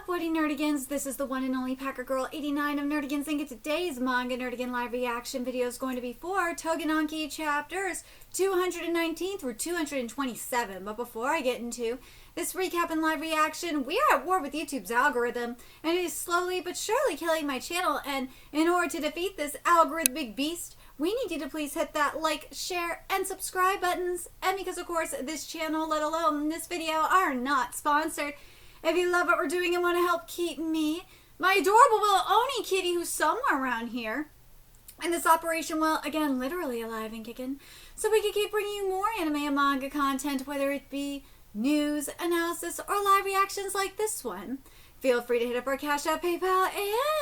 up, Woody Nerdigans? This is the one and only Packer Girl 89 of Nerdigans, and today's Manga Nerdigan live reaction video is going to be for Tougen Anki chapters 219 through 227. But before I get into this recap and live reaction, we are at war with YouTube's algorithm, and it is slowly but surely killing my channel. And in order to defeat this algorithmic beast, we need you to please hit that like, share, and subscribe buttons. And because, of course, this channel, let alone this video, are not sponsored. If you love what we're doing and want to help keep me, my adorable little Oni kitty, who's somewhere around here, and this operation, well, again, literally alive and kicking, so we can keep bringing you more anime and manga content, whether it be news, analysis, or live reactions like this one. Feel free to hit up our Cash App, PayPal,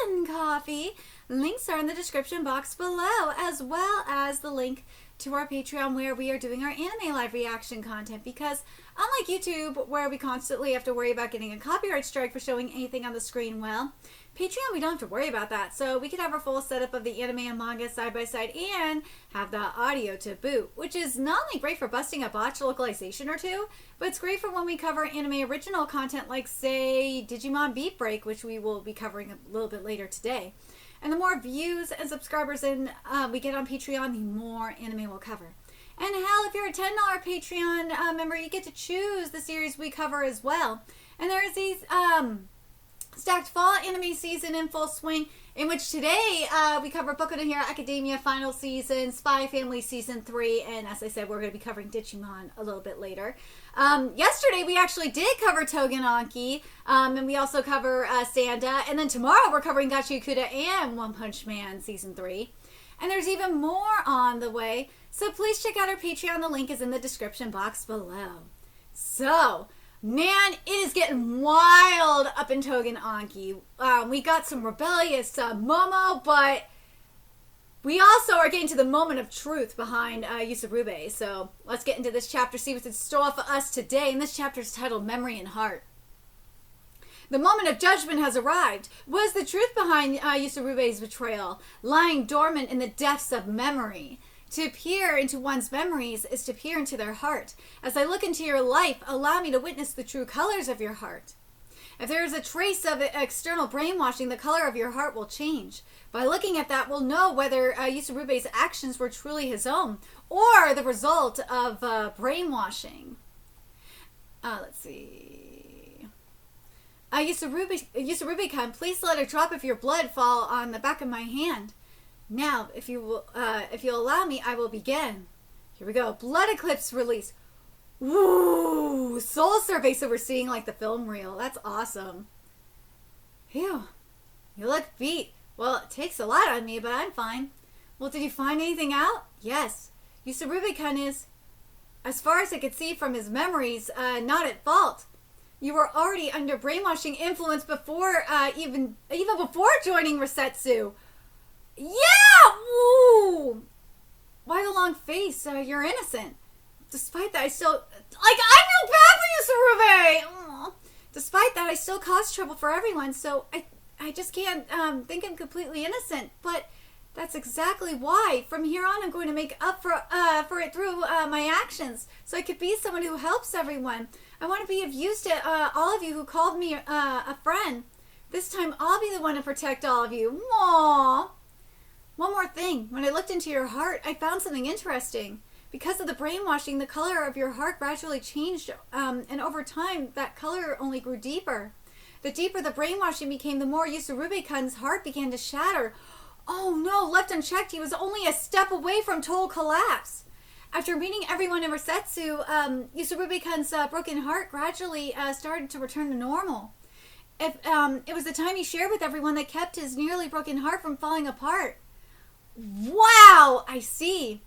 and Coffee. Links are in the description box below, as well as the link to our Patreon where we are doing our anime live reaction content, because unlike YouTube where we constantly have to worry about getting a copyright strike for showing anything on the screen, well, Patreon we don't have to worry about that, so we can have our full setup of the anime and manga side by side and have the audio to boot, which is not only great for busting a botched localization or two, but it's great for when we cover anime original content like, say, Digimon Beat Break, which we will be covering a little bit later today. And the more views and subscribers we get on Patreon, the more anime we'll cover. And hell, if you're a $10 Patreon member, you get to choose the series we cover as well. And there's these stacked fall anime season in full swing, in which today we cover Boku no Hero Academia final season, Spy Family season 3, and as I said, we're going to be covering Digimon a little bit later. Yesterday we actually did cover Tougen Anki, and we also cover Sanda, and then tomorrow we're covering Gachi and One Punch Man season 3. And there's even more on the way, so please check out our Patreon. The link is in the description box below. So, man, it is getting wild up in Tougen Anki. We got some rebellious Momo, but we also are getting to the moment of truth behind Yusurube. So let's get into this chapter, see what's in store for us today. And this chapter is titled Memory and Heart. The moment of judgment has arrived. What is the truth behind Yusurube's betrayal, lying dormant in the depths of memory? To peer into one's memories is to peer into their heart. As I look into your life, allow me to witness the true colors of your heart. If there is a trace of external brainwashing, the color of your heart will change. By looking at that, we'll know whether Yusurube's actions were truly his own or the result of brainwashing. Let's see. Yusurube-kun, please let a drop of your blood fall on the back of my hand. Now, if you'll allow me, I will begin. Here we go. Blood eclipse release. Woo! Soul survey, so we're seeing like the film reel. That's awesome. Phew. You look beat. Well, it takes a lot on me, but I'm fine. Well, did you find anything out? Yes. Yusurube-kun is, as far as I could see from his memories, not at fault. You were already under brainwashing influence before, even before joining Resetsu. Yeah! Woo! Why the long face? You're innocent. Despite that, I still... I feel bad for you, Surube! Despite that, I still cause trouble for everyone, so I just can't think I'm completely innocent. But that's exactly why. From here on, I'm going to make up for it through my actions, so I could be someone who helps everyone. I want to be of use to all of you who called me a friend. This time, I'll be the one to protect all of you. Aww. One more thing. When I looked into your heart, I found something interesting. Because of the brainwashing, the color of your heart gradually changed, and over time, that color only grew deeper. The deeper the brainwashing became, the more Yusurube-kun's heart began to shatter. Oh no, left unchecked, he was only a step away from total collapse. After meeting everyone in Resetsu, Yusurube-kun's broken heart gradually started to return to normal. It was the time he shared with everyone that kept his nearly broken heart from falling apart. Wow, I see.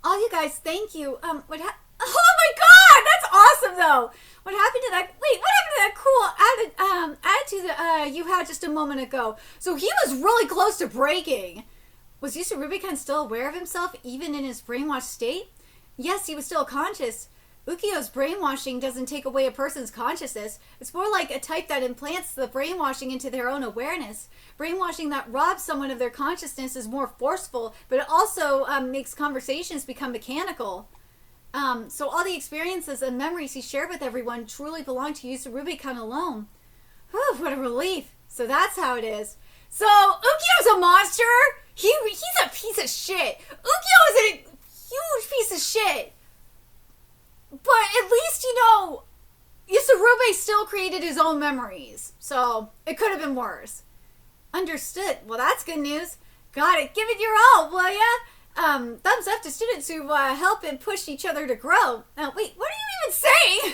All you guys, thank you. Oh my god, that's awesome though. What happened to that? Wait, what happened to that cool attitude that you had just a moment ago? So he was really close to breaking. Was Yusurube-kun still aware of himself even in his brainwashed state? Yes, he was still conscious. Ukyo's brainwashing doesn't take away a person's consciousness. It's more like a type that implants the brainwashing into their own awareness. Brainwashing that robs someone of their consciousness is more forceful, but it also makes conversations become mechanical. So all the experiences and memories he shared with everyone truly belong to Yusurube-kun alone. Whew, what a relief. So that's how it is. So Ukio's a monster? He's a piece of shit. Ukio is a huge piece of shit. But at least, Yasurube still created his own memories. So it could have been worse. Understood. Well, that's good news. Got it. Give it your all, will ya? Thumbs up to students who help and push each other to grow. Wait, what are you even saying?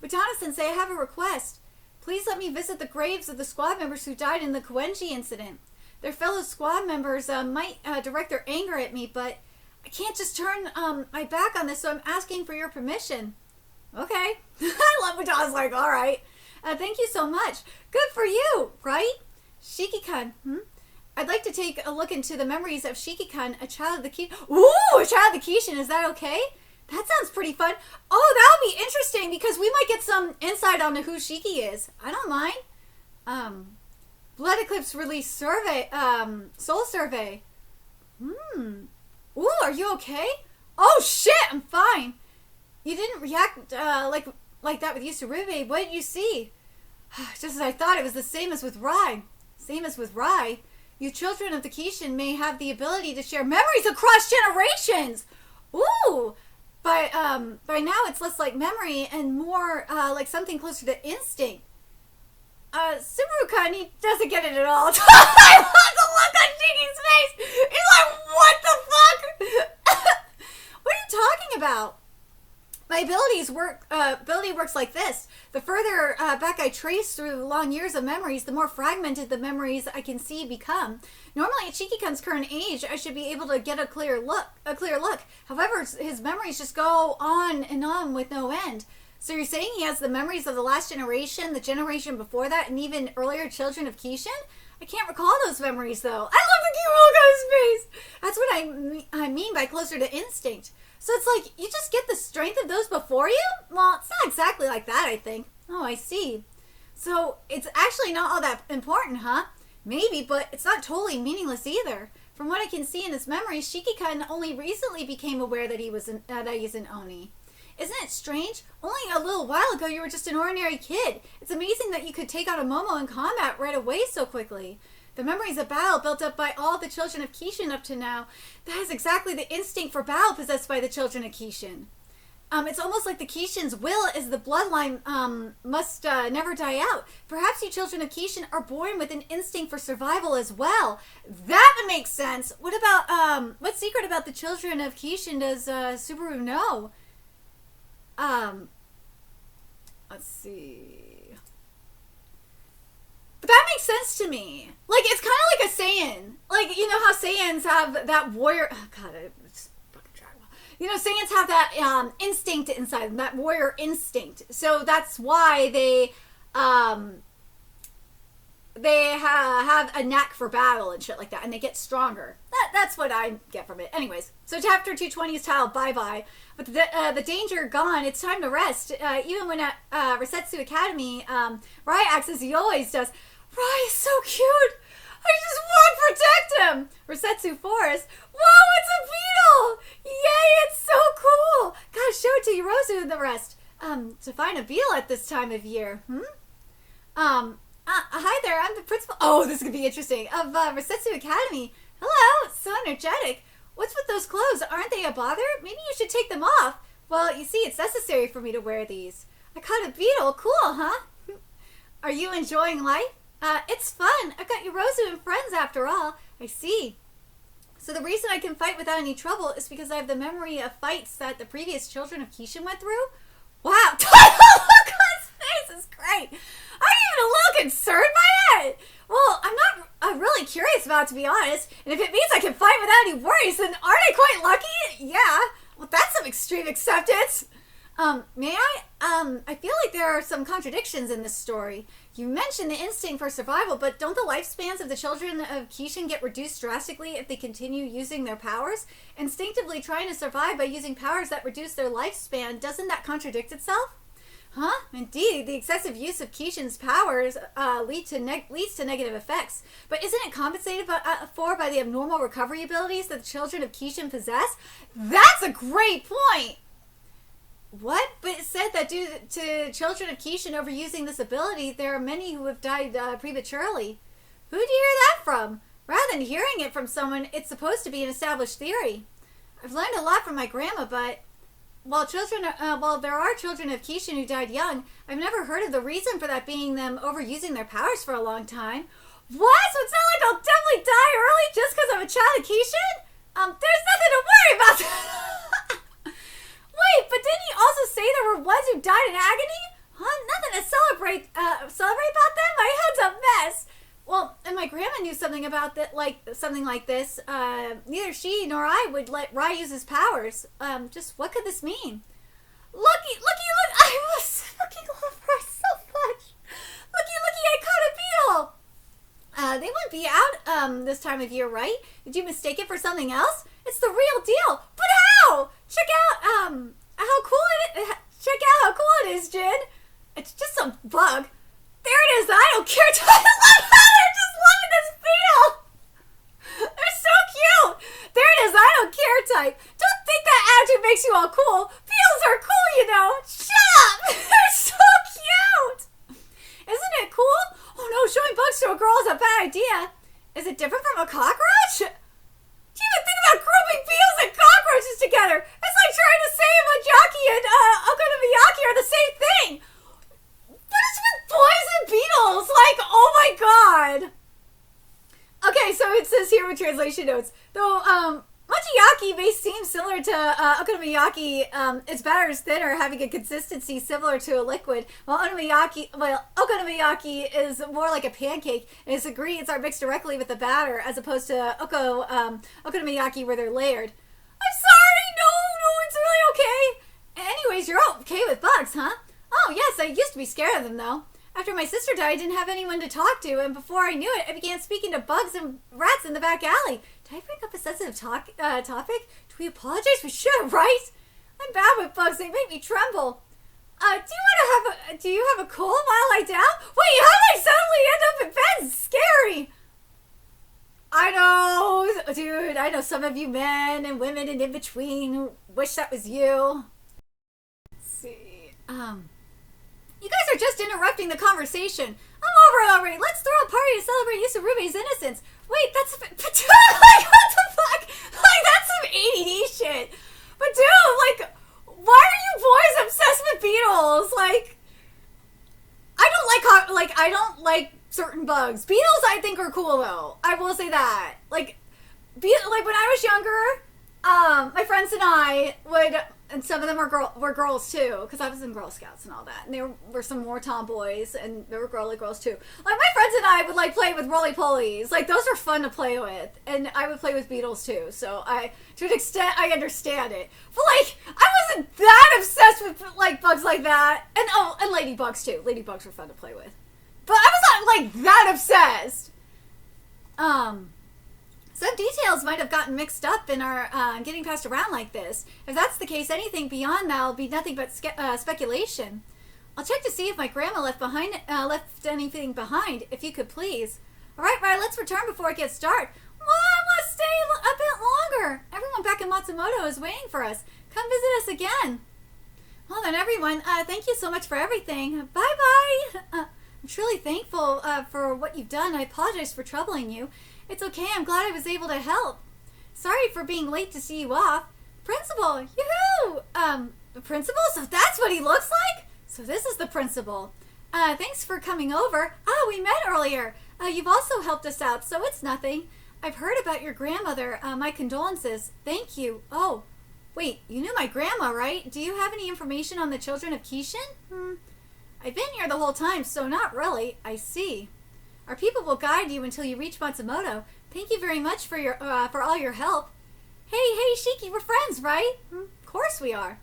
Utana-sensei, I have a request. Please let me visit the graves of the squad members who died in the Koenji incident. Their fellow squad members might direct their anger at me, but I can't just turn my back on this, so I'm asking for your permission. Okay. I love Utana's like, all right. Thank you so much. Good for you, right? Shiki-kun, I'd like to take a look into the memories of Shiki-kun, a child of the Kishin. Ooh, a child of the Kishin. Is that okay? That sounds pretty fun. Oh, that'll be interesting because we might get some insight on who Shiki is. I don't mind. Blood Eclipse release survey, soul survey. Ooh, are you okay? Oh shit, I'm fine. You didn't react like that with Yasurube. What did you see? Just as I thought, it was the same as with Rai. Same as with Rai. You children of the Kishin may have the ability to share memories across generations. Ooh. By now it's less like memory and more like something closer to instinct. Subaru-kun, he doesn't get it at all. I love the look on Shiki's face. He's like, what the fuck? What are you talking about? My ability works like this. The further back I trace through the long years of memories, the more fragmented the memories I can see become. Normally, at Shiki-kun's current age, I should be able to get a clear look. However, his memories just go on and on with no end. So you're saying he has the memories of the last generation, the generation before that, and even earlier children of Kishin? I can't recall those memories, though. I love the cute look on his face. That's what I mean by closer to instinct. So it's like, you just get the strength of those before you? Well, it's not exactly like that, I think. Oh, I see. So it's actually not all that important, huh? Maybe, but it's not totally meaningless either. From what I can see in his memories, Shiki-kun only recently became aware that he's an Oni. Isn't it strange? Only a little while ago you were just an ordinary kid. It's amazing that you could take on a Momo in combat right away so quickly. The memories of battle built up by all the children of Kishin up to now, that is exactly the instinct for battle possessed by the children of Kishin. It's almost like the Kishin's will is the bloodline must never die out. Perhaps you children of Kishin are born with an instinct for survival as well. That makes sense. What about, what secret about the children of Kishin does Subaru know? Let's see. But that makes sense to me. Like, it's kind of like a Saiyan. Like, you know how Saiyans have that warrior... Oh, God, it's fucking Dragon Ball. You know, Saiyans have that instinct inside them, that warrior instinct. So that's why they have a knack for battle and shit like that, and they get stronger. That's what I get from it. Anyways, so chapter 220 is titled Bye-Bye. With the danger gone, it's time to rest. Even when at Resetsu Academy, Rai acts as he always does. Rai is so cute! I just want to protect him! Resetsu Forest. Whoa, it's a beetle! Yay, it's so cool! Gotta show it to Yorozu and the rest. To find a beetle at this time of year. Hi there, I'm the principal. Oh, this is gonna be interesting. Of Resetsu Academy. Hello, it's so energetic. What's with those clothes? Aren't they a bother? Maybe you should take them off. Well, you see, it's necessary for me to wear these. I caught a beetle. Cool, huh? Are you enjoying life? It's fun. I've got Yorozu and friends after all. I see. So the reason I can fight without any trouble is because I have the memory of fights that the previous children of Kishin went through? Wow. Look on his face is great. I'm even a little concerned by it. Well, I'm really curious about it, to be honest. And if it means I can fight without any worries, then aren't I quite lucky? Yeah. Well, that's some extreme acceptance. May I? I feel like there are some contradictions in this story. You mentioned the instinct for survival, but don't the lifespans of the children of Kishin get reduced drastically if they continue using their powers? Instinctively trying to survive by using powers that reduce their lifespan, doesn't that contradict itself? Huh? Indeed, the excessive use of Kishin's powers leads to negative effects. But isn't it compensated for by the abnormal recovery abilities that the children of Kishin possess? That's a great point! What? But it said that due to children of Kishin overusing this ability, there are many who have died prematurely. Who do you hear that from? Rather than hearing it from someone, it's supposed to be an established theory. I've learned a lot from my grandma, but while there are children of Kishin who died young, I've never heard of the reason for that being them overusing their powers for a long time. What? So it's not like I'll definitely die early just because I'm a child of Kishin? There's nothing to worry about. Wait, but didn't he also say there were ones who died in agony? Huh? Nothing to celebrate about them? My head's a mess. Well, and my grandma knew something about that, something like this. Neither she nor I would let Rai use his powers. Just what could this mean? Look! I was fucking love her so much. Looky! I caught a beetle. They wouldn't be out this time of year, right? Did you mistake it for something else? It's the real deal. But how? Check out how cool it is, Jin. It's just some bug. There it is. I don't care. They're just loving this beetle. They're so cute. There it is. I don't care type. Don't think that attitude makes you all cool. Beetles are cool, you know. Shut up. They're so cute. Isn't it cool? Oh no, showing bugs to a girl is a bad idea. Is it different from a cockroach? Do you even think about grouping beetles and cockroaches together? It's like trying to say Majaki and Okonomiyaki are the same thing. What is with boys and beetles? Like, oh my god. Okay, so it says here with translation notes. Though, Mochiyaki may seem similar to okonomiyaki, its batter is thinner, having a consistency similar to a liquid, while okonomiyaki is more like a pancake, and its ingredients are mixed directly with the batter, as opposed to okonomiyaki where they're layered. I'm sorry, no, it's really okay. Anyways, you're okay with bugs, huh? Oh, yes, I used to be scared of them, though. After my sister died, I didn't have anyone to talk to, and before I knew it, I began speaking to bugs and rats in the back alley. Did I bring up a sensitive topic? Do we apologize? We should, right? I'm bad with bugs. They make me tremble. Do you have a cold while I lie down? Wait, how did I suddenly end up in bed? It's scary. I know, dude. I know some of you men and women and in between who wish that was you. Let's see. You guys are just interrupting the conversation. I'm over it already. Let's throw a party to celebrate Yusurube's innocence. Wait, that's like, what the fuck? Like, that's some ADD shit. But dude, like, why are you boys obsessed with beetles? Like, I don't like certain bugs. Beetles I think are cool though. I will say that. Like when I was younger, my friends and I would, and some of them were girls too, because I was in Girl Scouts and all that, and there were some more tomboys, and there were girly girls too. Like my friends and I would like play with roly-polies. Like those are fun to play with, and I would play with beetles too. So to an extent, I understand it. But like, I wasn't that obsessed with like bugs like that, and ladybugs too. Ladybugs were fun to play with, but I was not like that obsessed. Some details might have gotten mixed up in our getting passed around like this. If that's the case, anything beyond that will be nothing but speculation. I'll check to see if my grandma left anything behind, if you could please. All right, let's return before it gets dark. Well, I want to stay a bit longer. Everyone back in Matsumoto is waiting for us. Come visit us again. Well then, everyone, thank you so much for everything. Bye-bye. I'm truly thankful for what you've done. I apologize for troubling you. It's okay, I'm glad I was able to help. Sorry for being late to see you off. Principal, yoo-hoo! The principal? So that's what he looks like? So this is the principal. Thanks for coming over. Oh, we met earlier. You've also helped us out, so it's nothing. I've heard about your grandmother. My condolences. Thank you. Oh, wait, you knew my grandma, right? Do you have any information on the children of Kishin? I've been here the whole time, so not really. I see. Our people will guide you until you reach Matsumoto. Thank you very much for your for all your help. Hey, Shiki, we're friends, right? Of course we are.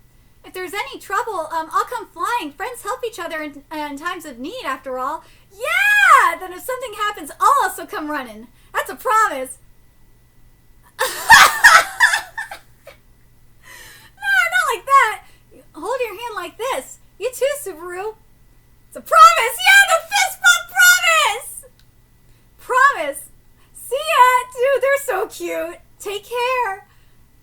If there's any trouble, I'll come flying. Friends help each other in times of need, after all. Yeah! Then if something happens, I'll also come running. That's a promise. No, not like that. Hold your hand like this. You too, Subaru. It's a promise. Yeah, the fist bump promise. Promise. See ya. Dude, they're so cute. Take care.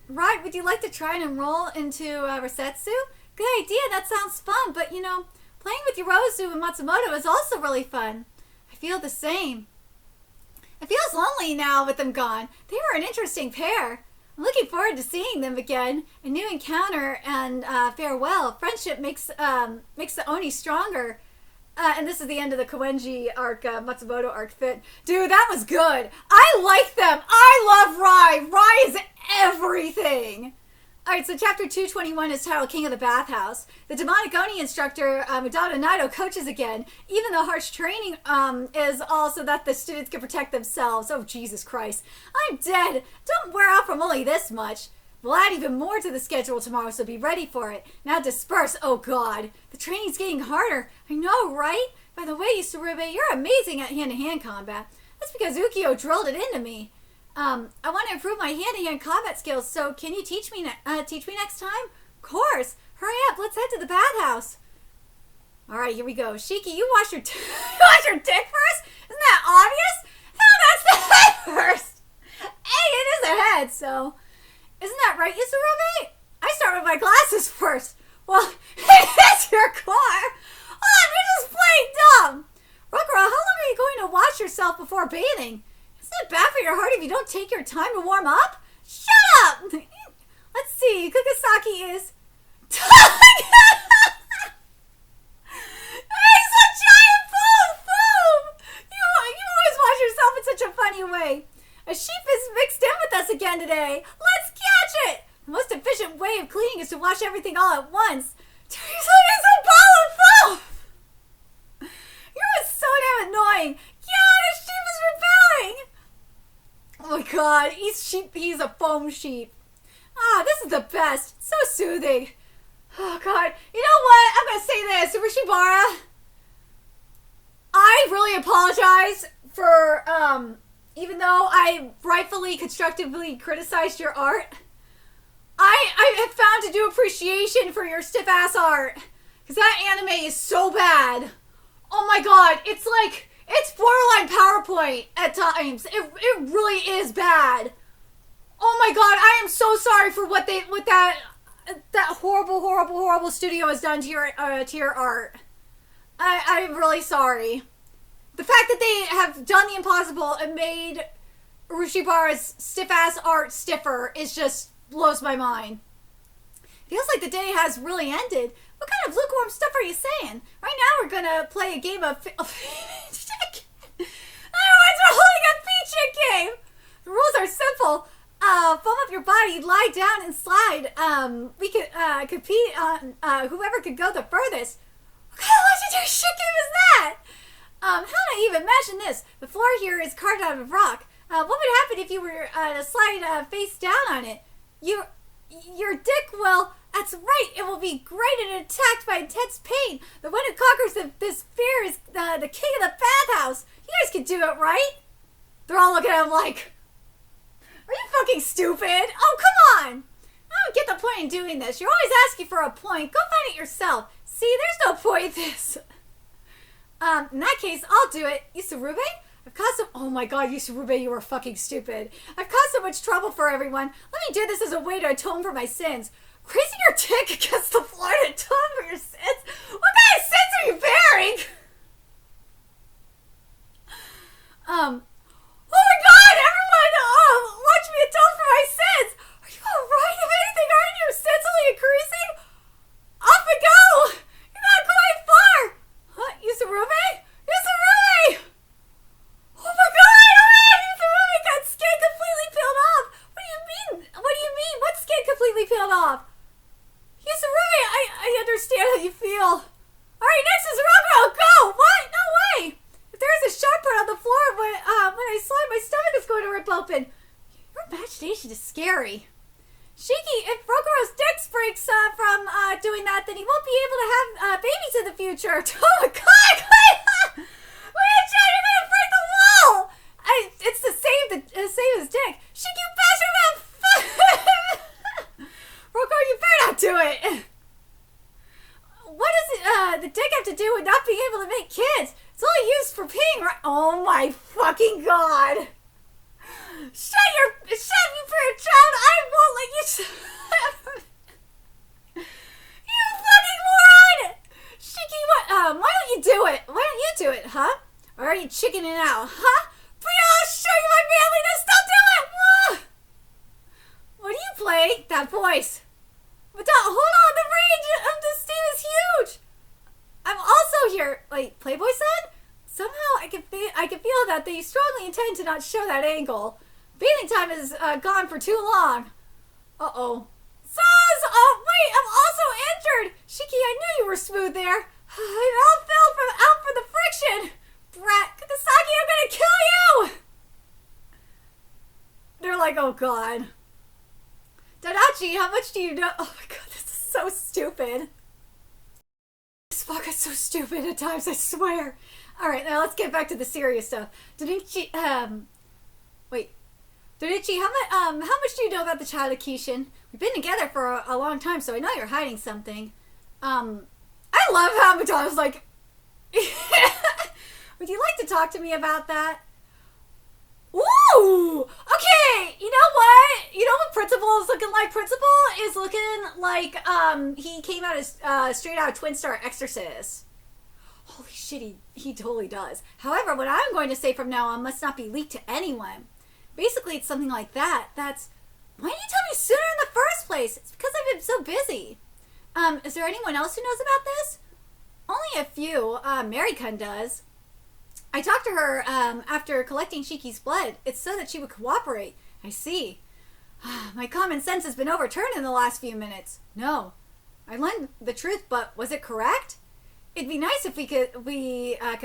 Right, would you like to try and enroll into Resetsu? Good idea. That sounds fun. But, playing with Yorozu and Matsumoto is also really fun. I feel the same. It feels lonely now with them gone. They were an interesting pair. I'm looking forward to seeing them again. A new encounter and farewell. Friendship makes the Oni stronger. And this is the end of the Koenji arc, Matsumoto arc fit. Dude, that was good. I like them. I love Rai. Rai is everything. Alright, so chapter 221 is titled King of the Bathhouse. The demonic Oni instructor, Midado Naito, coaches again. Even though harsh training is also that the students can protect themselves. Oh, Jesus Christ. I'm dead. Don't wear out from only this much. We'll add even more to the schedule tomorrow, so be ready for it. Now disperse. Oh, God. The training's getting harder. I know, right? By the way, Yusurube, you're amazing at hand-to-hand combat. That's because Ukyo drilled it into me. I want to improve my hand-to-hand combat skills, so can you teach me next time? Of course. Hurry up, let's head to the bathhouse. Alright, here we go. Shiki, you wash your wash your dick first? Isn't that obvious? Hell, that's the head first. Hey, it is a head, so... Isn't that right, Yusurube? I start with my glasses first. Well, it's your car. Oh, you're just playing dumb. Rokuro, how long are you going to wash yourself before bathing? Isn't it bad for your heart if you don't take your time to warm up? Shut up! Let's see. Kukusaki is... He's a giant full of foam! You always wash yourself in such a funny way. A sheep is mixed in with us again today. Let's catch it! The most efficient way of cleaning is to wash everything all at once. He's a ball of foam! You're so damn annoying. Yeah, the sheep is rebelling! Oh my God, he's a foam sheep. Ah, this is the best. So soothing. Oh God, you know what? I'm gonna say this, Urishibara. I really apologize for, even though I rightfully, constructively criticized your art, I have found a new appreciation for your stiff-ass art. Because that anime is so bad. Oh my God, it's borderline PowerPoint at times. It really is bad. Oh my God, I am so sorry for what that horrible studio has done to your art. I'm really sorry. The fact that they have done the impossible and made Urushibara's stiff-ass art stiffer just blows my mind. Feels like the day has really ended. What kind of lukewarm stuff are you saying? Right now we're gonna play a game of feet chick. Otherwise we're holding a feet chick game. The rules are simple. Foam up your body, lie down and slide. We could compete on whoever could go the furthest. What kind of legendary shit game is that? How do I even imagine this? The floor here is carved out of rock. What would happen if you were to slide face down on it? Your dick will... That's right, it will be grated and attacked by intense pain. The one who conquers this fear is the king of the bathhouse. You guys can do it, right? They're all looking at him like, are you fucking stupid? Oh, come on. I don't get the point in doing this. You're always asking for a point. Go find it yourself. See, there's no point in this. In that case, I'll do it. Yusurube? I've caused some... Oh my God, Yusurube, you are fucking stupid. I've caused so much trouble for everyone. Let me do this as a way to atone for my sins. Raising your dick against the floor to atone for your sins? What kind of sins are you bearing? Oh my God, everyone, watch me atone for my sins. Are you alright? If anything, aren't your sins only increasing? Off we go. You're not going far. Huh, Yusurube? Yusurube! Oh my God, Yusurube got skin completely peeled off. What do you mean? What's skin completely peeled off? Yusurube, I understand how you feel. Alright, next is Rokuro, go! What? No way! If there is a sharp part on the floor when I slide, my stomach is going to rip open. Your imagination is scary. Shiki, if Rokuro's dick breaks from doing that, then he won't be able to have babies in the future. Oh my God! Wait, you're gonna break the wall! It's the same as dick. Shiki, you bastard man! Rokuro, you better not do it! What does the dick have to do with not being able to make kids? It's only used for peeing, right? Oh my fucking God! Shut you poor child! I won't let you... You why don't you do it? Why don't you do it, huh? Or are you chickening out, huh? Bria, I'll show you my manliness. Don't do it. What do you play? That voice. But hold on, the range of this team is huge. I'm also here. Wait, Playboy said? Somehow I can feel that they strongly intend to not show that angle. Bathing time is gone for too long. Uh-oh. Saz! Oh, wait, I'm also injured! Shiki, I knew you were smooth there. I all fell out for the friction. Brat, Kukusaki, I'm gonna kill you! They're like, oh god. Dadachi, how much do you know? Oh my god, this is so stupid. This fuck is so stupid at times, I swear. Alright, now let's get back to the serious stuff. Donichi, Donichi, how much do you know about the child of Kishin? We've been together for a long time, so I know you're hiding something. I love how Madonna's like, would you like to talk to me about that? Ooh! Okay, you know what? You know what Principal is looking like? Principal is looking like, he came out as, straight out of Twin Star Exorcist. Holy shit, he totally does. However, what I'm going to say from now on must not be leaked to anyone. Basically, it's something like that. That's, why didn't you tell me sooner in the first place? It's because I've been so busy. Is there anyone else who knows about this? Only a few. Mary-kun does. I talked to her, after collecting Shiki's blood. It's so that she would cooperate. I see. My common sense has been overturned in the last few minutes. No. I learned the truth, but was it correct? It'd be nice if we could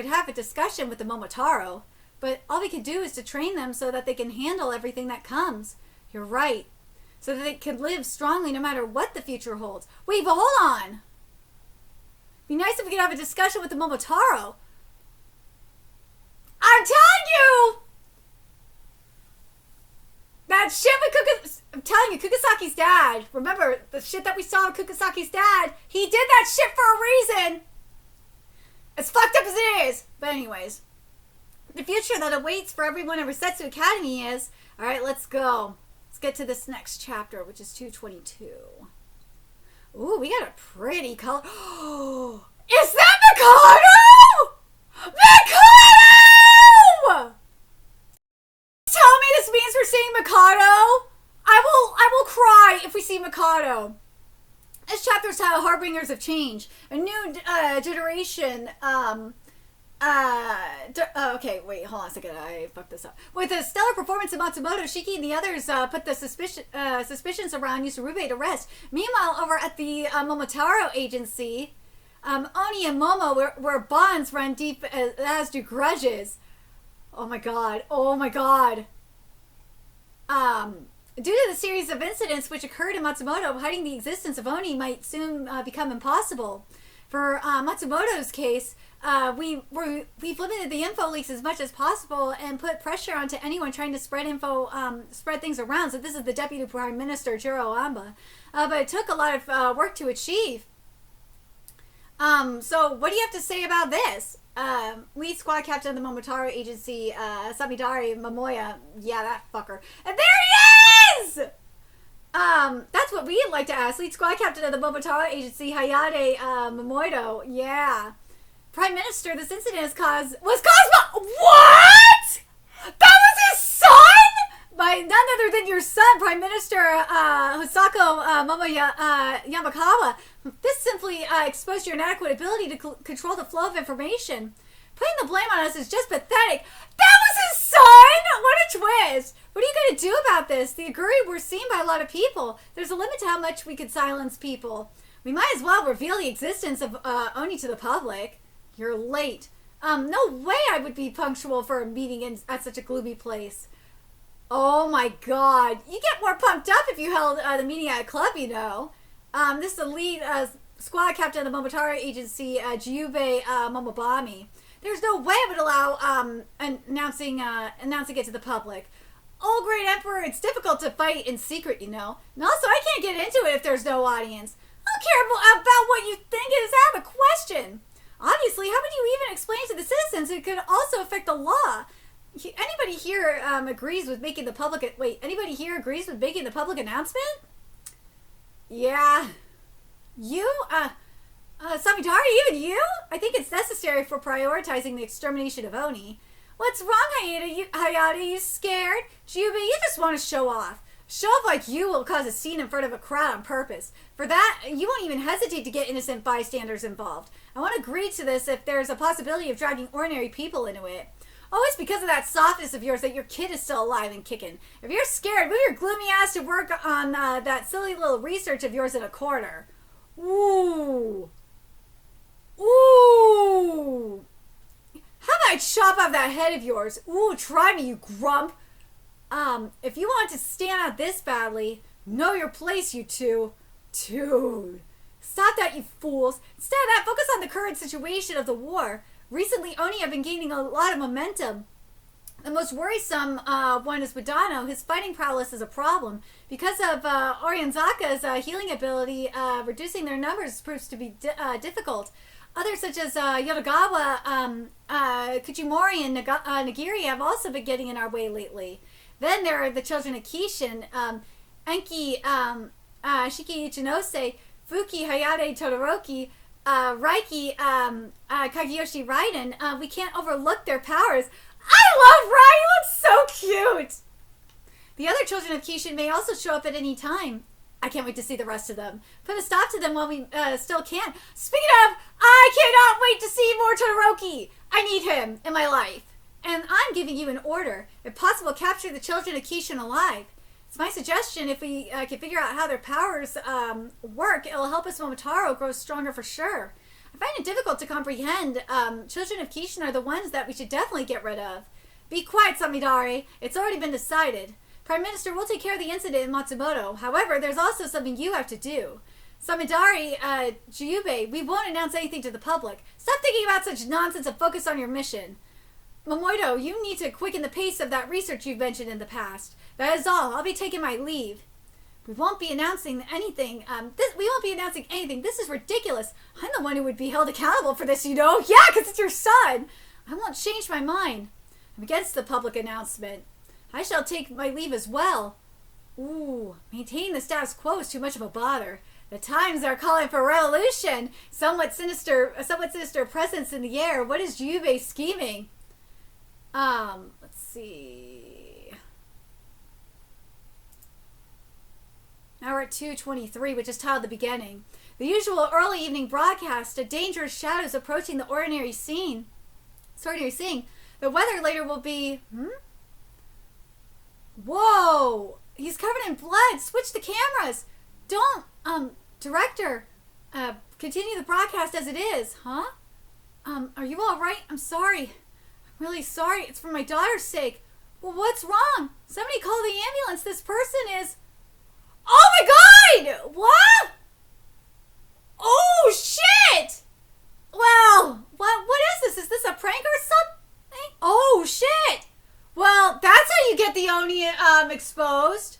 have a discussion with the Momotaro. But all we could do is to train them so that they can handle everything that comes. You're right. So that they can live strongly no matter what the future holds. Wait, but hold on. Be nice if we could have a discussion with the Momotaro. I'm telling you! That shit with I'm telling you, Kukasaki's dad. Remember, the shit that we saw with Kukasaki's dad, he did that shit for a reason. As fucked up as it is. But anyways. The future that awaits for everyone in Resetsu Academy is... Alright, let's go. Let's get to this next chapter, which is 222. Ooh, we got a pretty color. Is that MIKADO? MIKADO! Tell me this means we're seeing MIKADO? I will cry if we see MIKADO. This chapter is titled Harbingers of Change. A new generation, okay, wait, hold on a second. I fucked this up. With a stellar performance of Matsumoto, Shiki and the others put the suspicions around Yusurube to rest. Meanwhile, over at the Momotaro agency, Oni and Momo, where bonds run deep as do grudges. Oh my god. Oh my god. Due to the series of incidents which occurred in Matsumoto, hiding the existence of Oni might soon become impossible. For Matsumoto's case, we've limited the info leaks as much as possible and put pressure onto anyone trying to spread things around. So this is the Deputy Prime Minister, Jiro Amba. But it took a lot of work to achieve. So what do you have to say about this? Lead squad captain of the Momotaro agency, Samidari Momoya. Yeah, that fucker. And there he is! That's what we'd like to ask. Lead squad captain of the Momotaro agency, Hayate Momoido. Yeah. Prime Minister, this incident was caused by... What?! That was his son?! By none other than your son, Prime Minister Hosako Yamakawa. This simply exposed your inadequate ability to control the flow of information. Putting the blame on us is just pathetic. That was his son?! What a twist! What are you going to do about this? The Aguri were seen by a lot of people. There's a limit to how much we could silence people. We might as well reveal the existence of Oni to the public. You're late. No way I would be punctual for a meeting at such a gloomy place. Oh my god. You get more pumped up if you held the meeting at a club, you know. This is the lead squad captain of the Momotaro agency, Jiyube Momobami. There's no way I would allow announcing it to the public. Oh, great emperor, it's difficult to fight in secret, you know. And also, I can't get into it if there's no audience. I don't care about what you think. It is out of the question. Obviously, how would you even explain to the citizens it could also affect the law? Anybody here agrees with making the public... Wait, anybody here agrees with making the public announcement? Yeah. You, Samidari, even you? I think it's necessary for prioritizing the extermination of Oni. What's wrong, Hayata? You scared? Jubi, you just want to show off. Show off like you will cause a scene in front of a crowd on purpose. For that, you won't even hesitate to get innocent bystanders involved. I won't agree to this if there's a possibility of dragging ordinary people into it. Oh, it's because of that softness of yours that your kid is still alive and kicking. If you're scared, move your gloomy ass to work on that silly little research of yours in a corner. Ooh. Ooh. How about I chop off that head of yours? Ooh, try me, you grump. If you want to stand out this badly, know your place, you two. Dude. Stop that, you fools. Instead of that, focus on the current situation of the war. Recently, Oni have been gaining a lot of momentum. The most worrisome one is Wadano. His fighting prowess is a problem. Because of Orianzaka's healing ability, reducing their numbers proves to be difficult. Others such as Yodogawa, Kuchimori, and Nagiri have also been getting in our way lately. Then there are the children of Kishin, Anki, Shiki Ichinose, Fuki, Hayate, Todoroki, Raiki, Kageyoshi Raiden. We can't overlook their powers. I love Rai! He looks so cute! The other children of Kishin may also show up at any time. I can't wait to see the rest of them. Put a stop to them while we still can. Speaking of, I cannot wait to see more Todoroki! I need him in my life. And I'm giving you an order. If possible, capture the children of Kishin alive. It's my suggestion, if we can figure out how their powers work, it'll help us Momotaro grow stronger for sure. I find it difficult to comprehend. Children of Kishin are the ones that we should definitely get rid of. Be quiet, Samidari. It's already been decided. Prime Minister will take care of the incident in Matsumoto. However, there's also something you have to do. Samidari, Jiyube, we won't announce anything to the public. Stop thinking about such nonsense and focus on your mission. Momoito, you need to quicken the pace of that research you've mentioned in the past. That is all. I'll be taking my leave. We won't be announcing anything. We won't be announcing anything. This is ridiculous. I'm the one who would be held accountable for this, you know. Yeah, because it's your son. I won't change my mind. I'm against the public announcement. I shall take my leave as well. Ooh, maintaining the status quo is too much of a bother. The times are calling for revolution. Somewhat sinister presence in the air. What is Jiyube scheming? Let's see. Now we're at 2:23, which is titled The Beginning. The usual early evening broadcast of dangerous shadows approaching the ordinary scene. The weather later will be... Whoa! He's covered in blood! Switch the cameras! Don't, director, continue the broadcast as it is, huh? Are you alright? I'm sorry. I'm really sorry. It's for my daughter's sake. Well, what's wrong? Somebody call the ambulance. This person is... Oh my god! What? Oh shit! Well, what is this? Is this a prank or something? Oh shit! Well, that's how you get the Oni exposed.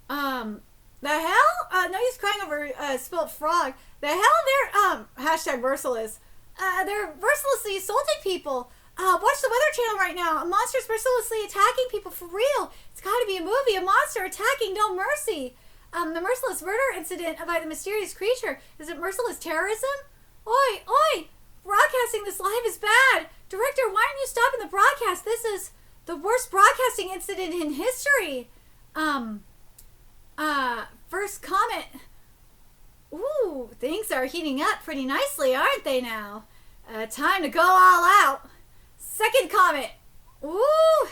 The hell? No, he's crying over spilt frog. The hell? They're hashtag merciless. They're mercilessly assaulting people. Watch the Weather Channel right now. A monster's mercilessly attacking people for real. It's got to be a movie. A monster attacking, no mercy. The merciless murder incident by the mysterious creature. Is it merciless terrorism? Oi, oi! Broadcasting this live is bad. Director, why aren't you stopping the broadcast? This is the worst broadcasting incident in history. First comment. Ooh, things are heating up pretty nicely, aren't they now? Time to go all out. Second comment. Ooh.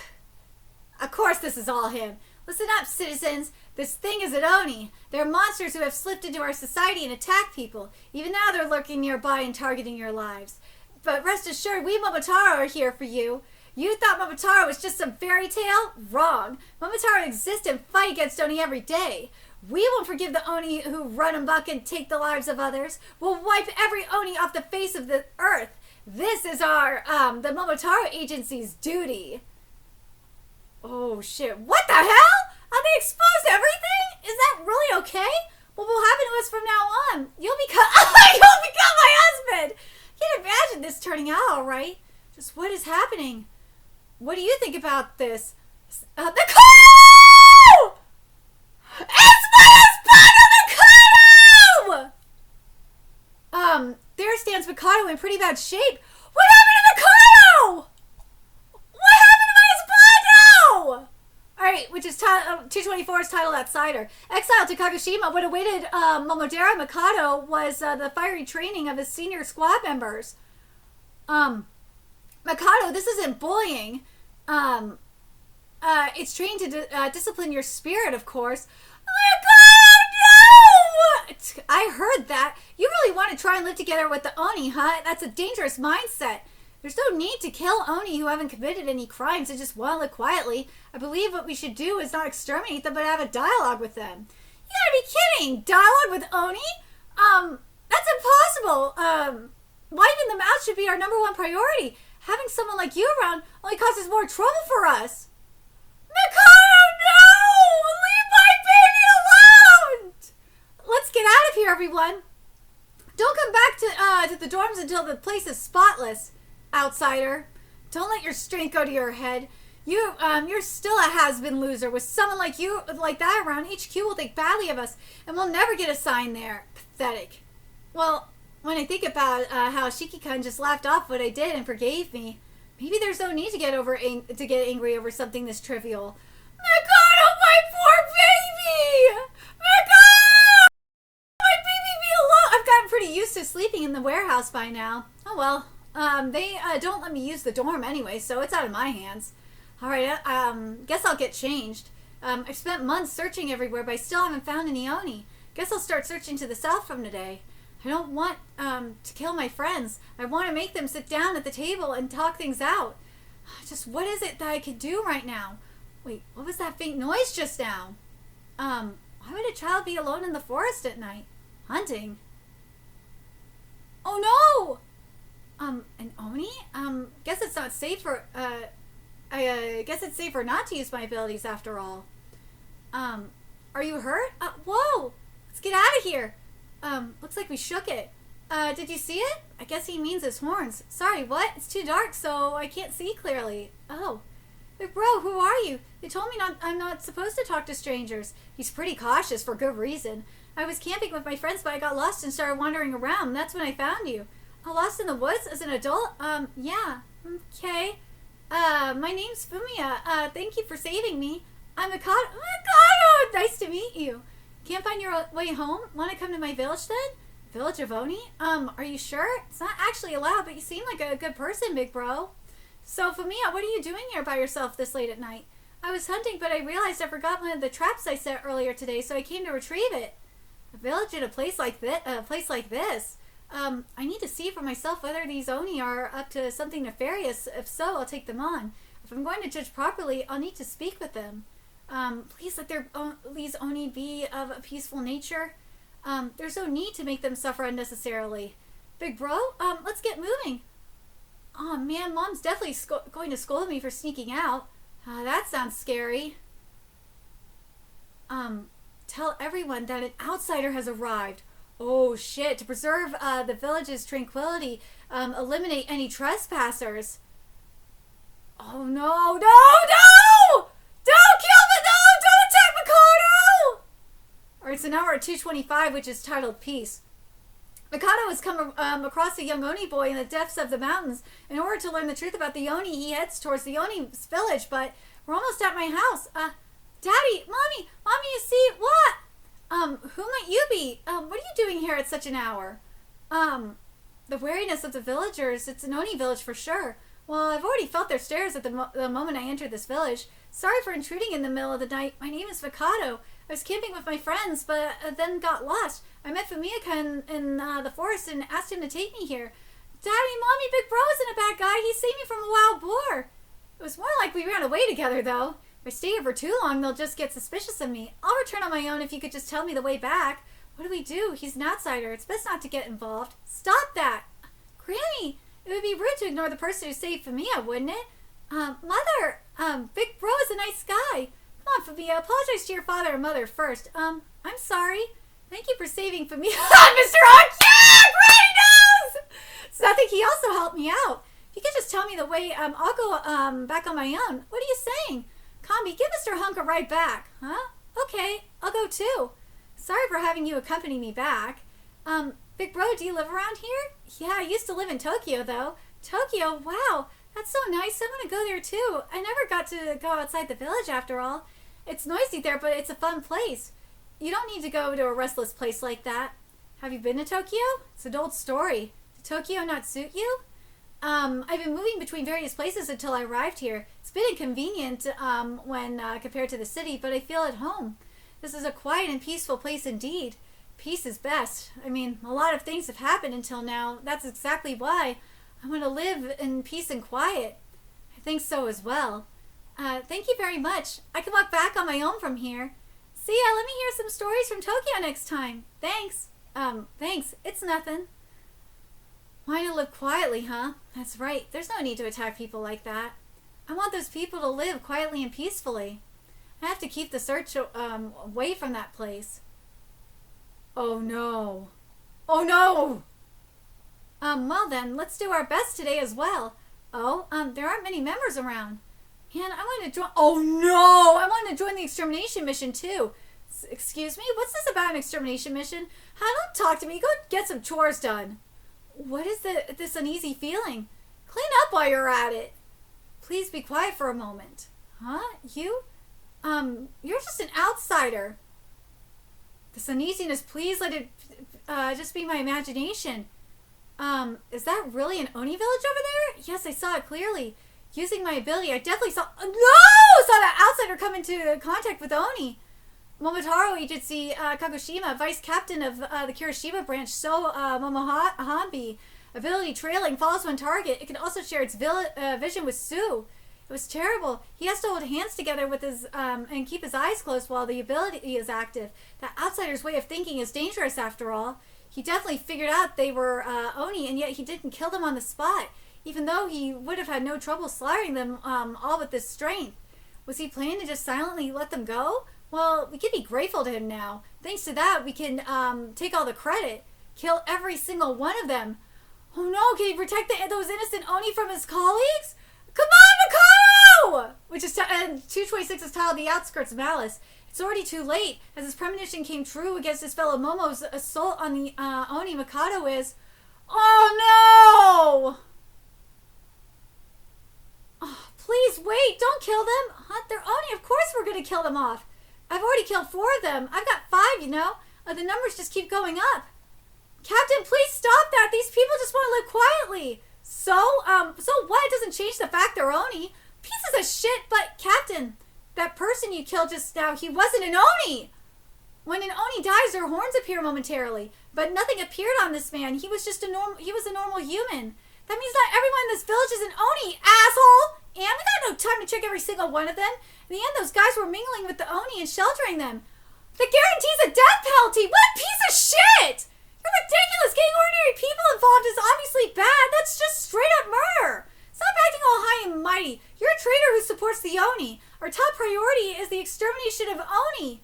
Of course this is all him. Listen up, citizens. This thing is an Oni. They're monsters who have slipped into our society and attacked people. Even now they're lurking nearby and targeting your lives. But rest assured, we Momotaro are here for you. You thought Momotaro was just some fairy tale? Wrong. Momotaro exists and fight against Oni every day. We won't forgive the Oni who run amok and take the lives of others. We'll wipe every Oni off the face of the earth. This is our, the Momotaro Agency's duty. Oh shit, what the hell? Are they exposed to everything? Is that really okay? What will happen to us from now on? You'll become my husband! Can't imagine this turning out alright. Just what is happening? What do you think about this? The coup! It's my husband, the coup! Mikado in pretty bad shape. What happened to Mikado? What happened to my Espada? Alright, which is 224 is titled Outsider. Exiled to Kagoshima, what awaited Momodera Mikado was the fiery training of his senior squad members. Mikado, this isn't bullying. It's trained to discipline your spirit, of course. Mikado, no! I heard that. You really want to try and live together with the Oni, huh? That's a dangerous mindset. There's no need to kill Oni who haven't committed any crimes and just want to live quietly. I believe what we should do is not exterminate them, but have a dialogue with them. You gotta be kidding! Dialogue with Oni? That's impossible. Wiping them out should be our #1 priority. Having someone like you around only causes more trouble for us. Mikado, no! Leave my baby alone! Let's get out of here, everyone. Don't come back to the dorms until the place is spotless. Outsider, don't let your strength go to your head. You're still a has-been loser. With someone like you, like that around, HQ will think badly of us, and we'll never get assigned there. Pathetic. Well, when I think about how Shiki-kun just laughed off what I did and forgave me, maybe there's no need to get angry over something this trivial. Mikado, my poor baby! Mikado! My baby, be alone! I've gotten pretty used to sleeping in the warehouse by now. Oh well. They don't let me use the dorm anyway, so it's out of my hands. Alright, guess I'll get changed. I've spent months searching everywhere, but I still haven't found any Oni. Guess I'll start searching to the south from today. I don't want, to kill my friends. I want to make them sit down at the table and talk things out. Just what is it that I could do right now? Wait, what was that faint noise just now? Why would a child be alone in the forest at night? Hunting? Oh no! An Oni? Guess it's not safe for, I guess it's safer not to use my abilities after all. Are you hurt? Whoa! Let's get out of here! Looks like we shook it. Did you see it? I guess he means his horns. Sorry, what? It's too dark, so I can't see clearly. Oh. But bro, who are you? They told me I'm not supposed to talk to strangers. He's pretty cautious for good reason. I was camping with my friends, but I got lost and started wandering around. That's when I found you. Lost in the woods as an adult? Yeah. Okay. My name's Fumiya. Thank you for saving me. I'm Mikado. Mikado! Nice to meet you. Can't find your way home? Want to come to my village then? Village of Oni? Are you sure? It's not actually allowed, but you seem like a good person, big bro. So, Fumiya, what are you doing here by yourself this late at night? I was hunting, but I realized I forgot one of the traps I set earlier today, so I came to retrieve it. A village in a place like this? I need to see for myself whether these Oni are up to something nefarious. If so, I'll take them on. If I'm going to judge properly, I'll need to speak with them. Please let these Oni be of a peaceful nature. There's no need to make them suffer unnecessarily. Big bro, let's get moving. Oh man, Mom's definitely going to scold me for sneaking out. That sounds scary. Tell everyone that an outsider has arrived. Oh shit, to preserve the village's tranquility, eliminate any trespassers. Oh no, no, no! Don't kill me, no! Don't attack Mikado! Alright, so now we're at 225, which is titled Peace. Mikado has come across a young Oni boy in the depths of the mountains. In order to learn the truth about the Oni, he heads towards the Oni's village, but we're almost at my house. Daddy, Mommy, you see, what? Who might you be? What are you doing here at such an hour? The wariness of the villagers. It's an Oni village for sure. Well, I've already felt their stares at the moment I entered this village. Sorry for intruding in the middle of the night. My name is Mikado. I was camping with my friends, but then got lost. I met Fumiya in the forest and asked him to take me here. Daddy, Mommy, Big Bro isn't a bad guy. He saved me from a wild boar. It was more like we ran away together, though. If I stay here for too long, they'll just get suspicious of me. I'll return on my own if you could just tell me the way back. What do we do? He's an outsider. It's best not to get involved. Stop that! Granny, it would be rude to ignore the person who saved Fumiya, wouldn't it? Mother, Big Bro is a nice guy. Come on, Fumiya, apologize to your father and mother first. I'm sorry. Thank you for saving Fumiya. Mr. Hawk, yeah! Granny knows! So I think he also helped me out. If you could just tell me the way, I'll go, back on my own. What are you saying? Combi, give Mr. Hunk a ride back. Huh? Okay, I'll go too. Sorry for having you accompany me back. Big bro, do you live around here? Yeah, I used to live in Tokyo, though. Tokyo? Wow, that's so nice. I want to go there, too. I never got to go outside the village, after all. It's noisy there, but it's a fun place. You don't need to go to a restless place like that. Have you been to Tokyo? It's an old story. Did Tokyo not suit you? I've been moving between various places until I arrived here. It's been inconvenient when compared to the city, but I feel at home. This is a quiet and peaceful place indeed. Peace is best. I mean, a lot of things have happened until now. That's exactly why I want to live in peace and quiet. I think so as well. Thank you very much. I can walk back on my own from here. See ya. Let me hear some stories from Tokyo next time. Thanks. Thanks. It's nothing. Why to live quietly, huh? That's right. There's no need to attack people like that. I want those people to live quietly and peacefully. I have to keep the search away from that place. Oh no. Oh no! Well then, let's do our best today as well. Oh, there aren't many members around. Man, I want to join. Oh no! I want to join the extermination mission too. Excuse me? What's this about an extermination mission? Don't talk to me. Go get some chores done. What is this uneasy feeling? Clean up while you're at it. Please be quiet for a moment. Huh? You? You're just an outsider. This uneasiness, please let it just be my imagination. Is that really an Oni village over there? Yes, I saw it clearly. Using my ability, I definitely saw that outsider come into contact with Oni. Momotaro Agency Kagoshima, vice captain of the Kirishima branch, Momohambi. Ability trailing, follows one target. It can also share its vision with Sue. It was terrible. He has to hold hands together with his and keep his eyes closed while the ability is active. That outsider's way of thinking is dangerous after all. He definitely figured out they were Oni, and yet he didn't kill them on the spot, even though he would have had no trouble slaughtering them all with this strength. Was he planning to just silently let them go? Well, we can be grateful to him now. Thanks to that, we can take all the credit. Kill every single one of them. Oh no, can he protect those innocent Oni from his colleagues? Come on, Mikado! Which is 226 is titled The Outskirts Malice. It's already too late, as his premonition came true against his fellow Momo's assault on the Oni. Mikado is... Oh no! Oh, please wait, don't kill them. They're Oni, of course we're going to kill them off. I've already killed 4 of them. I've got 5, you know. The numbers just keep going up. Captain, please stop that. These people just want to live quietly. So what? It doesn't change the fact they're Oni. Pieces of shit, but Captain, that person you killed just now, he wasn't an Oni. When an Oni dies, their horns appear momentarily, but nothing appeared on this man. He was just a normal human. That means not everyone in this village is an Oni, asshole. And we got no time to check every single one of them. In the end, those guys were mingling with the Oni and sheltering them. That guarantees a death penalty. What a piece of shit! You're ridiculous. Getting ordinary people involved is obviously bad. That's just straight up murder. Stop acting all high and mighty. You're a traitor who supports the Oni. Our top priority is the extermination of Oni.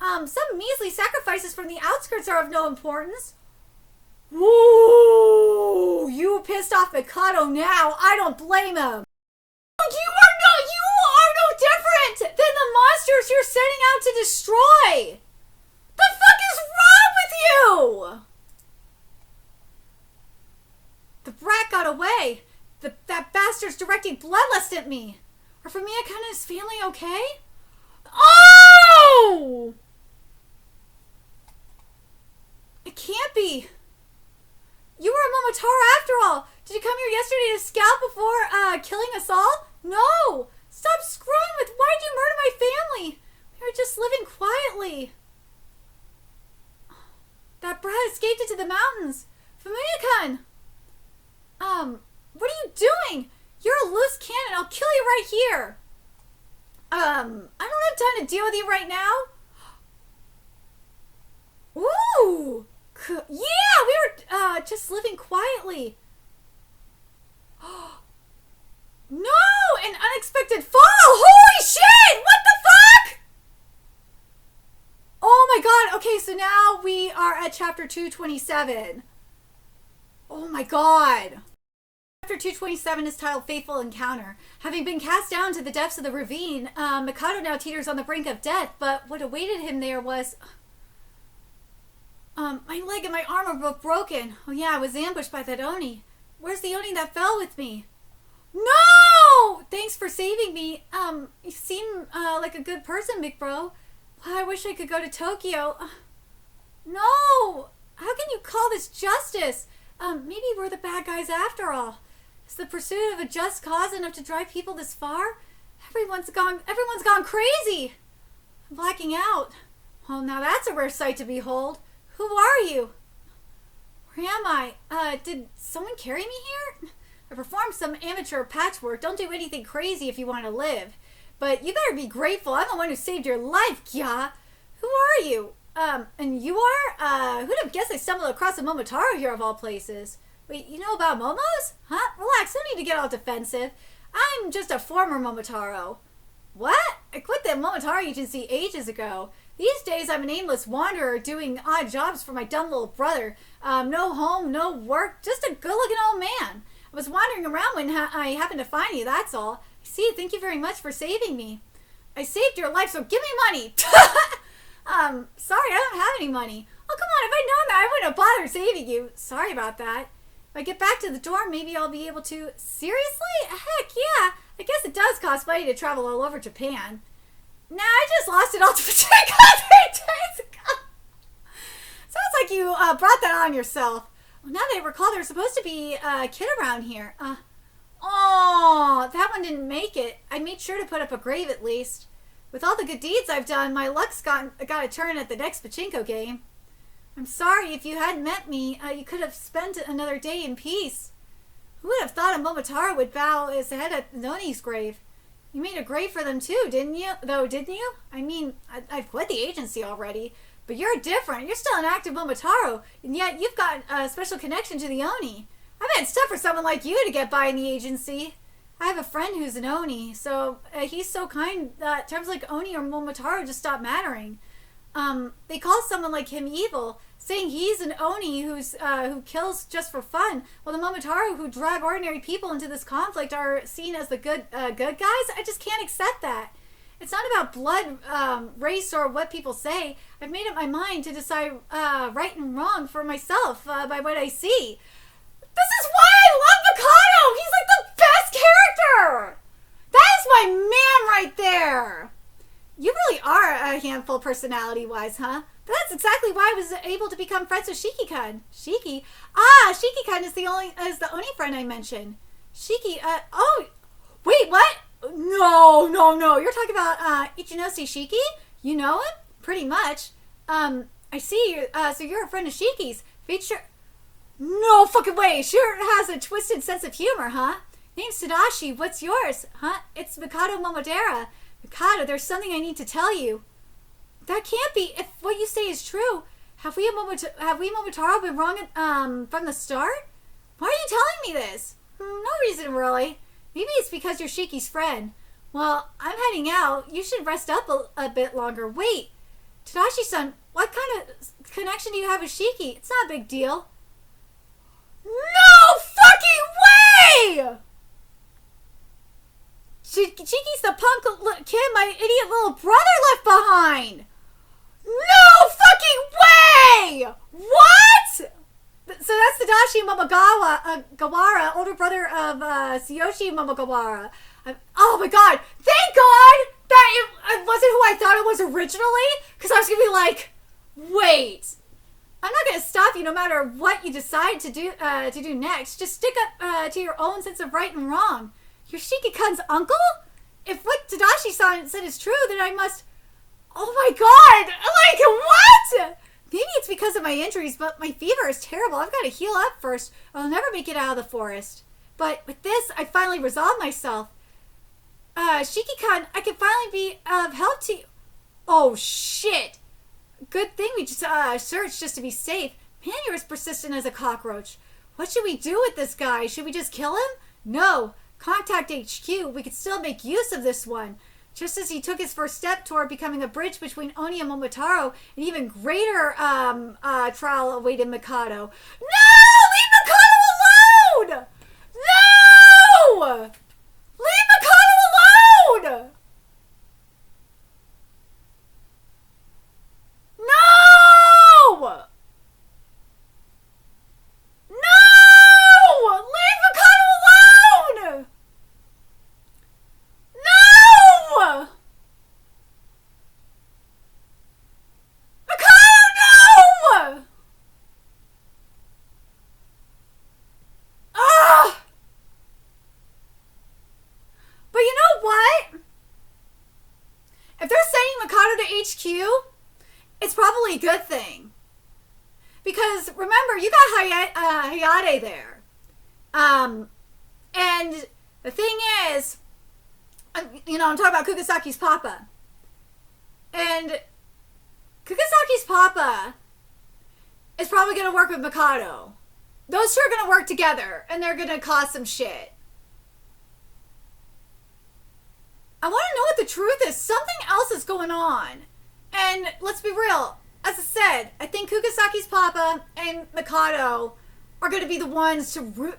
Some measly sacrifices from the outskirts are of no importance. Woo! You pissed off Mikado now. I don't blame him. You are no different than the monsters you're setting out to destroy. The fuck is wrong with you? The brat got away. That bastard's directing bloodlust at me. Are Fumiya and his family okay? Oh! It can't be. You were a Momotaro after all. Did you come here yesterday to scout before killing us all? No! Stop screwing with... Why'd you murder my family? We were just living quietly. That brat escaped into the mountains. Fumiya-kun! What are you doing? You're a loose cannon. I'll kill you right here. I don't have time to deal with you right now. Ooh! Yeah, we were just living quietly. No! An unexpected fall! Holy shit! What the fuck? Oh my god. Okay, so now we are at chapter 227. Oh my god. Chapter 227 is titled Fateful Encounter. Having been cast down to the depths of the ravine, Mikado now teeters on the brink of death, but what awaited him there was... My leg and my arm are both broken. Oh yeah, I was ambushed by that Oni. Where's the Oni that fell with me? No! Thanks for saving me. You seem like a good person, big bro. Well, I wish I could go to Tokyo. No! How can you call this justice? Maybe we're the bad guys after all. Is the pursuit of a just cause enough to drive people this far? Everyone's gone crazy. I'm blacking out. Well, now that's a rare sight to behold. Who are you? Where am I? Did someone carry me here? I performed some amateur patchwork. Don't do anything crazy if you want to live. But you better be grateful. I'm the one who saved your life, Kya. Who are you? And you are? Who'd have guessed I stumbled across a Momotaro here of all places? Wait, you know about Momos? Huh? Relax, no need to get all defensive. I'm just a former Momotaro. What? I quit the Momotaro agency ages ago. These days I'm an aimless wanderer doing odd jobs for my dumb little brother. No home, no work, just a good-looking old man. I was wandering around when I happened to find you, that's all. I see, thank you very much for saving me. I saved your life, so give me money. Sorry, I don't have any money. Oh, come on, if I'd known that, I wouldn't have bothered saving you. Sorry about that. If I get back to the dorm, maybe I'll be able to... Seriously? Heck, yeah. I guess it does cost money to travel all over Japan. Nah, I just lost it all to Pacheco 3 days ago. Sounds like you brought that on yourself. Well, now that I recall, there's supposed to be a kid around here. Oh, that one didn't make it. I made sure to put up a grave at least. With all the good deeds I've done, my luck's got a turn at the next pachinko game. I'm sorry, if you hadn't met me, you could have spent another day in peace. Who would have thought a Momotaro would bow his head at Noni's grave? You made a grave for them too, didn't you? I mean, I've quit the agency already. But you're different. You're still an active Momotaro, and yet you've got a special connection to the Oni. I bet it's tough for someone like you to get by in the agency. I have a friend who's an Oni, so he's so kind that terms like Oni or Momotaro just stop mattering. They call someone like him evil, saying he's an Oni who kills just for fun, while the Momotaro who drag ordinary people into this conflict are seen as the good guys. I just can't accept that. It's not about blood, race, or what people say. I've made up my mind to decide right and wrong for myself by what I see. This is why I love MIKADO! He's like the best character! That is my man right there! You really are a handful personality-wise, huh? But that's exactly why I was able to become friends with Shiki-kun. Shiki? Shiki-kun is the only friend I mentioned. Shiki, oh, wait, what? No. You're talking about Ichinose Shiki? You know him? Pretty much. I see you. So you're a friend of Shiki's. Feature. No fucking way. Sure has a twisted sense of humor, huh? Name's Tadashi. What's yours? Huh? It's Mikado Momodera. Mikado, there's something I need to tell you. That can't be. If what you say is true, have we Momotaro been wrong from the start? Why are you telling me this? No reason really. Maybe it's because you're Shiki's friend. Well, I'm heading out. You should rest up a bit longer. Wait, Tadashi-san, what kind of connection do you have with Shiki? It's not a big deal. No fucking way! Shiki's the punk kid my idiot little brother left behind. No fucking way! What? So that's Tadashi Momogawara, older brother of Tsuyoshi Momogawara. Oh my god! Thank God that it wasn't who I thought it was originally, because I was gonna be like, wait, I'm not gonna stop you no matter what you decide to do next. Just stick up to your own sense of right and wrong. You're Shiki-kun's uncle? If what Tadashi-san said is true, then I must. Oh my god! Like what? Maybe it's because of my injuries, but my fever is terrible. I've got to heal up first, or I'll never make it out of the forest. But with this, I finally resolved myself. Shiki-kun, I can finally be of help to you. Oh, shit. Good thing we just searched just to be safe. Man, you're as persistent as a cockroach. What should we do with this guy? Should we just kill him? No. Contact HQ. We could still make use of this one. Just as he took his first step toward becoming a bridge between Oni and Momotaro, an even greater trial awaited Mikado. No! Leave Mikado alone! No! Leave Mikado alone! No! HQ, it's probably a good thing. Because remember, you got Hayate there. And the thing is, I'm talking about Kugisaki's papa. And Kugisaki's papa is probably going to work with MIKADO. Those two are going to work together, and they're going to cause some shit. I want to know what the truth is. Something else is going on. And let's be real. As I said, I think Kugisaki's papa and MIKADO are going to be the ones to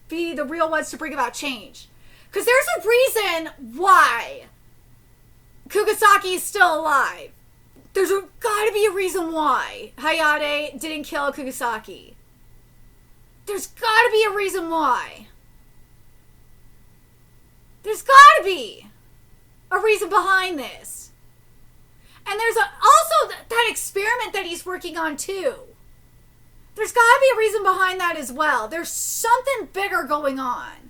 be the real ones to bring about change. Because there's a reason why Kugisaki is still alive. There's got to be a reason why Hayate didn't kill Kugisaki. There's got to be a reason why. There's got to be a reason behind this. And there's also that experiment that he's working on too. There's got to be a reason behind that as well. There's something bigger going on.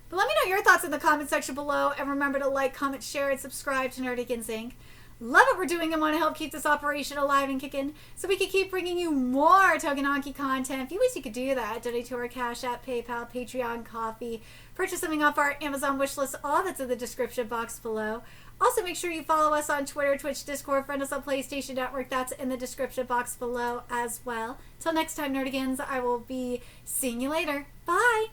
But let me know your thoughts in the comment section below. And remember to like, comment, share, and subscribe to Nerdigans Inc. Love what we're doing and want to help keep this operation alive and kicking so we can keep bringing you more Tougen Anki content. If you wish you could do that, donate to our Cash App, PayPal, Patreon, Coffee, purchase something off our Amazon wishlist, all that's in the description box below. Also, make sure you follow us on Twitter, Twitch, Discord, friend us on PlayStation Network. That's in the description box below as well. Till next time, Nerdigans, I will be seeing you later. Bye!